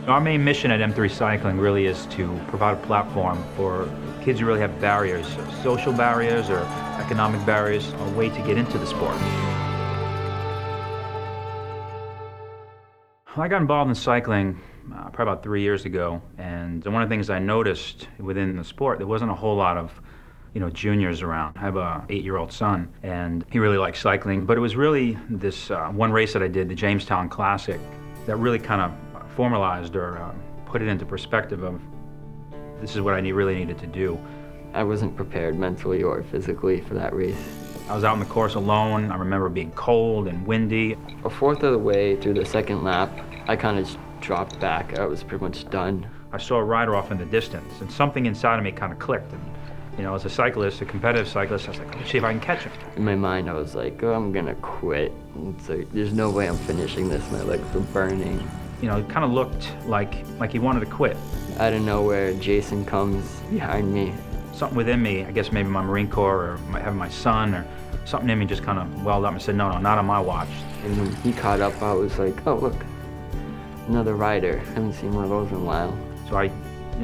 Our main mission at M3 Cycling really is to provide a platform for kids who really have barriers, social barriers or economic barriers, a way to get into the sport. I got involved in cycling probably about 3 years ago, and one of the things I noticed within the sport, there wasn't a whole lot of juniors around. I have a 8-year-old son, and he really likes cycling, but it was really this one race that I did, the Jamestown Classic, that really kind of formalized or put it into perspective of this is what I really needed to do. I wasn't prepared mentally or physically for that race. I was out on the course alone. I remember being cold and windy. A fourth of the way through the second lap, I kind of dropped back. I was pretty much done. I saw a rider off in the distance, and something inside of me kind of clicked. And, as a cyclist, a competitive cyclist, I was like, let's see if I can catch him. In my mind, I was like, oh, I'm gonna quit. It's like, there's no way I'm finishing this. My legs were burning. It kind of looked like he wanted to quit. Out of nowhere, Jason comes behind me. Something within me, I guess maybe my Marine Corps or having my son or something in me just kind of welled up and said, no, not on my watch. And when he caught up, I was like, oh, look, another rider. Haven't seen one of those in a while. So I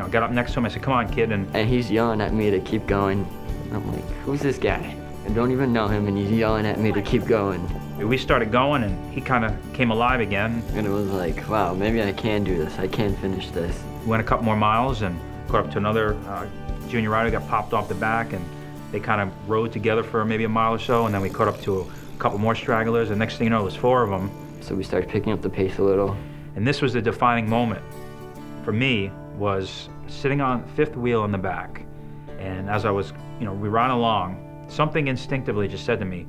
got up next to him, I said, come on, kid. And he's yelling at me to keep going. I'm like, who's this guy? I don't even know him, and he's yelling at me to keep going. We started going, and he kind of came alive again. And it was like, wow, maybe I can do this. I can finish this. We went a couple more miles and caught up to another junior rider, got popped off the back, and they kind of rode together for maybe a mile or so, and then we caught up to a couple more stragglers, and next thing you know, it was 4 of them. So we started picking up the pace a little. And this was the defining moment for me, was sitting on fifth wheel in the back. And as I was, we ran along, something instinctively just said to me,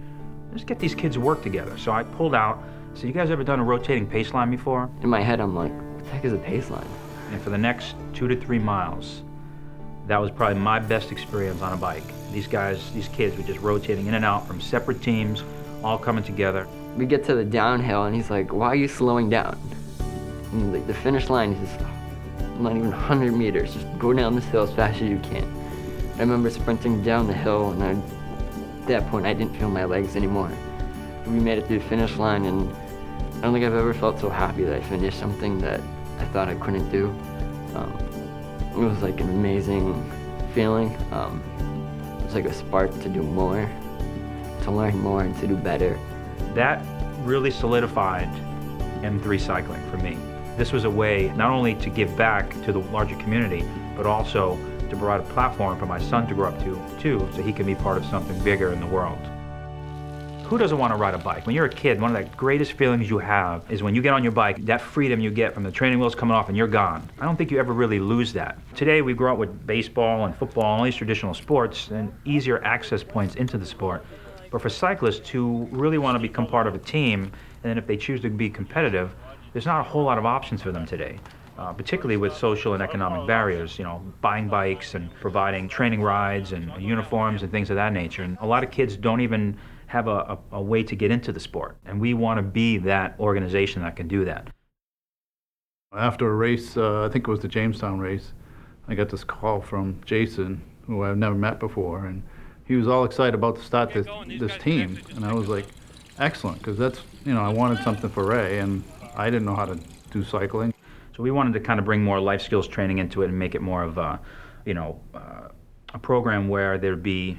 let's get these kids to work together. So I pulled out, said, you guys ever done a rotating pace line before? In my head, I'm like, what the heck is a pace line? And for the next 2 to 3 miles, that was probably my best experience on a bike. These kids were just rotating in and out from separate teams, all coming together. We get to the downhill, and he's like, why are you slowing down? And like, the finish line is just not even 100 meters. Just go down this hill as fast as you can. I remember sprinting down the hill, and at that point, I didn't feel my legs anymore. We made it through the finish line, and I don't think I've ever felt so happy that I finished something that I thought I couldn't do. It was like an amazing feeling. It was like a spark to do more, to learn more, and to do better. That really solidified M3 cycling for me. This was a way not only to give back to the larger community, but also to provide a platform for my son to grow up to, too, so he can be part of something bigger in the world. Who doesn't want to ride a bike? When you're a kid, one of the greatest feelings you have is when you get on your bike, that freedom you get from the training wheels coming off and you're gone. I don't think you ever really lose that. Today we grow up with baseball and football and all these traditional sports and easier access points into the sport. But for cyclists who really want to become part of a team, and then if they choose to be competitive, there's not a whole lot of options for them today. Particularly with social and economic barriers, buying bikes and providing training rides and uniforms and things of that nature. And a lot of kids don't even have a way to get into the sport. And we want to be that organization that can do that. After a race, I think it was the Jamestown race, I got this call from Jason, who I've never met before, and he was all excited about to start this team. And I was like, excellent, because that's, I wanted something for Ray, and I didn't know how to do cycling. So we wanted to kind of bring more life skills training into it and make it more of a program where there'd be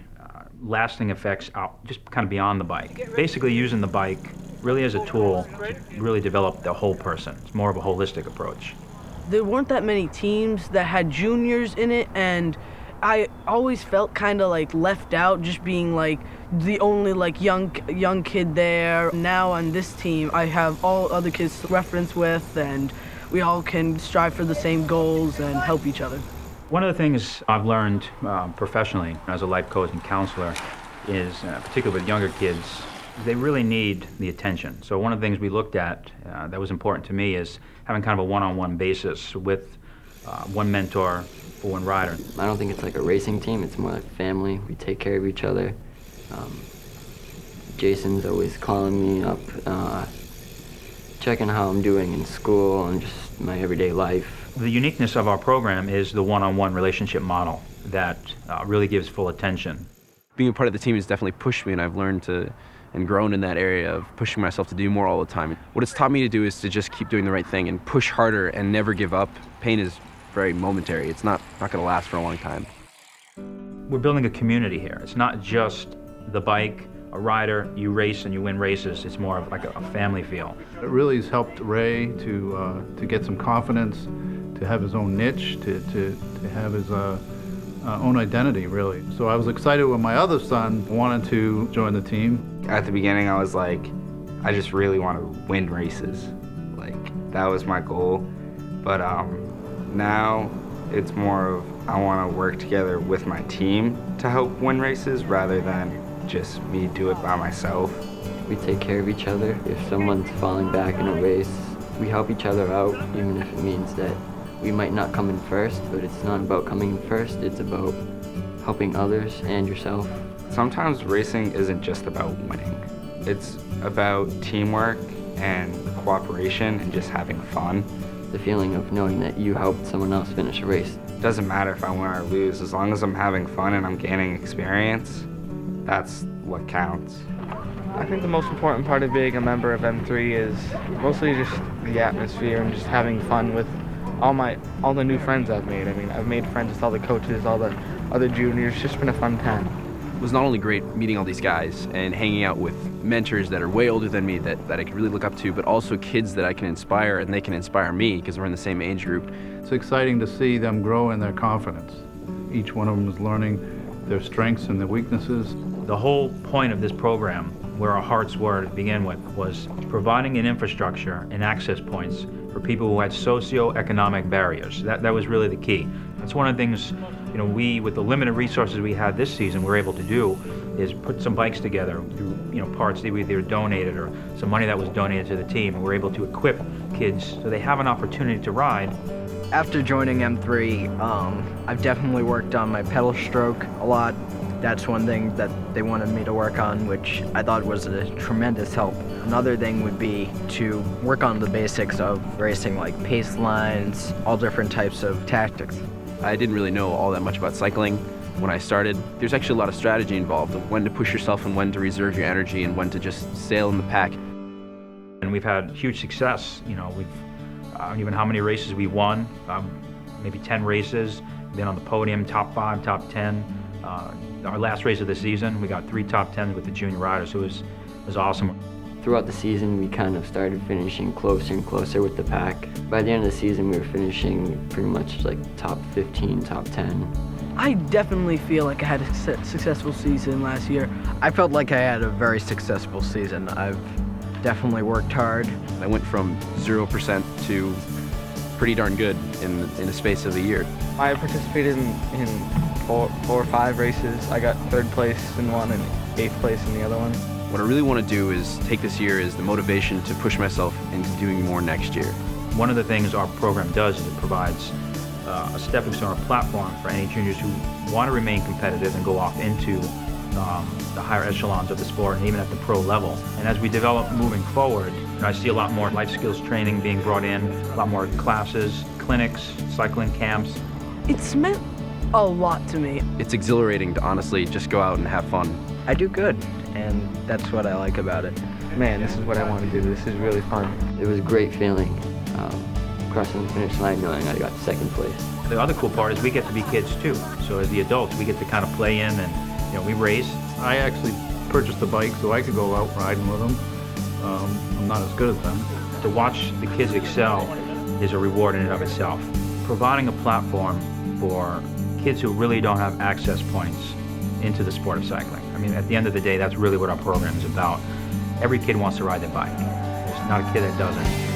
lasting effects out, just kind of beyond the bike. Basically using the bike really as a tool to really develop the whole person. It's more of a holistic approach. There weren't that many teams that had juniors in it, and I always felt kind of like left out, just being like the only like young kid there. Now on this team, I have all other kids to reference with, and we all can strive for the same goals and help each other. One of the things I've learned professionally as a life coach and counselor is, particularly with younger kids, they really need the attention. So one of the things we looked at that was important to me is having kind of a one-on-one basis with one mentor for one rider. I don't think it's like a racing team, it's more like family. We take care of each other. Jason's always calling me up, checking how I'm doing in school and just my everyday life. The uniqueness of our program is the one-on-one relationship model that really gives full attention. Being a part of the team has definitely pushed me, and I've learned to and grown in that area of pushing myself to do more all the time. What it's taught me to do is to just keep doing the right thing and push harder and never give up. Pain is very momentary. It's not going to last for a long time. We're building a community here. It's not just the bike, a rider, you race and you win races. It's more of like a family feel. It really has helped Ray to get some confidence, to have his own niche, to have his own identity, really. So I was excited when my other son wanted to join the team. At the beginning, I was like, I just really want to win races. Like, that was my goal. But now it's more of I want to work together with my team to help win races rather than just me do it by myself. We take care of each other. If someone's falling back in a race, we help each other out, even if it means that we might not come in first, but it's not about coming in first, it's about helping others and yourself. Sometimes racing isn't just about winning. It's about teamwork and cooperation and just having fun. The feeling of knowing that you helped someone else finish a race. It doesn't matter if I win or lose, as long as I'm having fun and I'm gaining experience, that's what counts. I think the most important part of being a member of M3 is mostly just the atmosphere and just having fun with all the new friends I've made. I mean, I've made friends with all the coaches, all the other juniors. It's just been a fun time. It was not only great meeting all these guys and hanging out with mentors that are way older than me that I could really look up to, but also kids that I can inspire and they can inspire me because we're in the same age group. It's exciting to see them grow in their confidence. Each one of them is learning their strengths and their weaknesses. The whole point of this program, where our hearts were to begin with, was providing an infrastructure and access points for people who had socio-economic barriers. That was really the key. That's one of the things, we, with the limited resources we had this season, were able to do is put some bikes together through, parts that we either donated or some money that was donated to the team, and we're able to equip kids so they have an opportunity to ride. After joining M3, I've definitely worked on my pedal stroke a lot. That's one thing that they wanted me to work on, which I thought was a tremendous help. Another thing would be to work on the basics of racing, like pace lines, all different types of tactics. I didn't really know all that much about cycling when I started. There's actually a lot of strategy involved of when to push yourself and when to reserve your energy and when to just sail in the pack. And we've had huge success. I don't even know how many races we won, maybe 10 races, been on the podium, top 5, top 10. Our last race of the season, we got 3 top 10s with the junior riders, so it was awesome. Throughout the season, we kind of started finishing closer and closer with the pack. By the end of the season, we were finishing pretty much like top 15, top 10. I definitely feel like I had a successful season last year. I felt like I had a very successful season. I've definitely worked hard. I went from 0% to pretty darn good in the space of a year. I participated in 4 or 5 races. I got 3rd place in one and 8th place in the other one. What I really want to do is take this year as the motivation to push myself into doing more next year. One of the things our program does is it provides a stepping stone, a platform for any juniors who want to remain competitive and go off into the higher echelons of the sport and even at the pro level. And as we develop moving forward, I see a lot more life skills training being brought in, a lot more classes, clinics, cycling camps. It's meant a lot to me. It's exhilarating to honestly just go out and have fun. I do good, and that's what I like about it. Man, this is what I want to do. This is really fun. It was a great feeling, crossing the finish line knowing I got 2nd place. The other cool part is we get to be kids too. So as the adults, we get to kind of play in and we race. I actually purchased a bike so I could go out riding with them. I'm not as good as them. To watch the kids excel is a reward in and of itself. Providing a platform for kids who really don't have access points into the sport of cycling. I mean, at the end of the day, that's really what our program is about. Every kid wants to ride their bike. There's not a kid that doesn't.